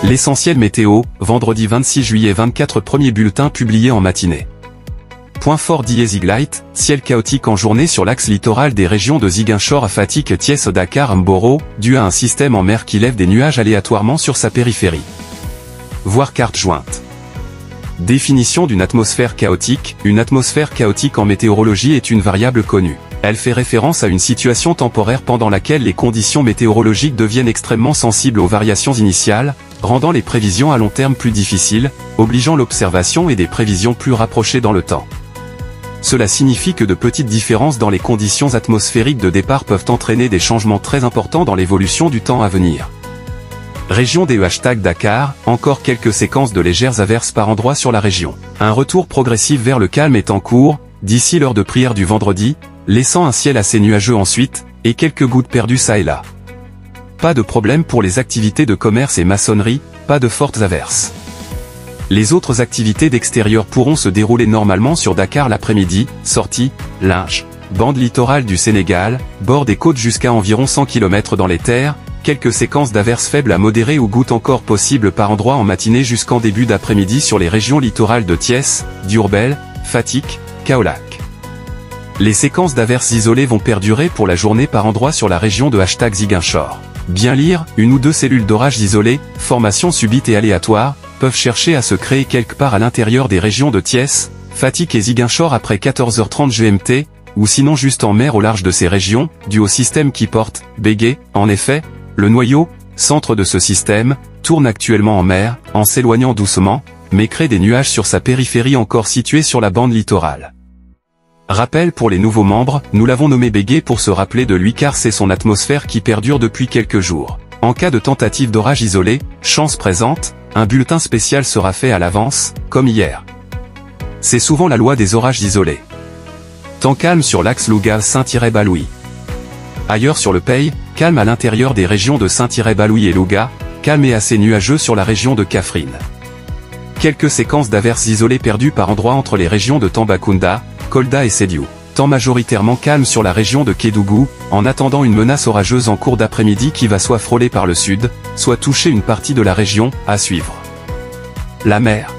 L'essentiel météo, vendredi 26 juillet 24 premier bulletin publié en matinée. Point fort d'Ieziglite, ciel chaotique en journée sur l'axe littoral des régions de Ziguinchor à Fatick Thiès Dakar Mboro, dû à un système en mer qui lève des nuages aléatoirement sur sa périphérie. Voir carte jointe. Définition d'une atmosphère chaotique. Une atmosphère chaotique en météorologie est une variable connue. Elle fait référence à une situation temporaire pendant laquelle les conditions météorologiques deviennent extrêmement sensibles aux variations initiales, rendant les prévisions à long terme plus difficiles, obligeant l'observation et des prévisions plus rapprochées dans le temps. Cela signifie que de petites différences dans les conditions atmosphériques de départ peuvent entraîner des changements très importants dans l'évolution du temps à venir. Région des Dakar, encore quelques séquences de légères averses par endroits sur la région. Un retour progressif vers le calme est en cours, d'ici l'heure de prière du vendredi, laissant un ciel assez nuageux ensuite, et quelques gouttes perdues çà et là. Pas de problème pour les activités de commerce et maçonnerie, pas de fortes averses. Les autres activités d'extérieur pourront se dérouler normalement sur Dakar l'après-midi, sortie, linge, bande littorale du Sénégal, bord des côtes jusqu'à environ 100 km dans les terres, quelques séquences d'averses faibles à modérées ou gouttes encore possibles par endroits en matinée jusqu'en début d'après-midi sur les régions littorales de Thiès, Diourbel, Fatick, Kaolack. Les séquences d'averses isolées vont perdurer pour la journée par endroits sur la région de Ziguinchor. Bien lire, une ou deux cellules d'orage isolées, formation subite et aléatoire, peuvent chercher à se créer quelque part à l'intérieur des régions de Thiès, Fatick et Ziguinchor après 14h30 GMT, ou sinon juste en mer au large de ces régions, dû au système qui porte, Bégué. En effet, le noyau, centre de ce système, tourne actuellement en mer, en s'éloignant doucement, mais crée des nuages sur sa périphérie encore située sur la bande littorale. Rappel pour les nouveaux membres, nous l'avons nommé Bégué pour se rappeler de lui car c'est son atmosphère qui perdure depuis quelques jours. En cas de tentative d'orage isolé, chance présente, un bulletin spécial sera fait à l'avance, comme hier. C'est souvent la loi des orages isolés. Temps calme sur l'axe Louga-Saint-Balouis. Ailleurs sur le pays, calme à l'intérieur des régions de Saint-Balouis et Louga, calme et assez nuageux sur la région de Kaffrine. Quelques séquences d'averses isolées perdues par endroits entre les régions de Tambacounda, Kolda et Sédhiou. Temps majoritairement calme sur la région de Kédougou, en attendant une menace orageuse en cours d'après-midi qui va soit frôler par le sud, soit toucher une partie de la région, à suivre. La mer.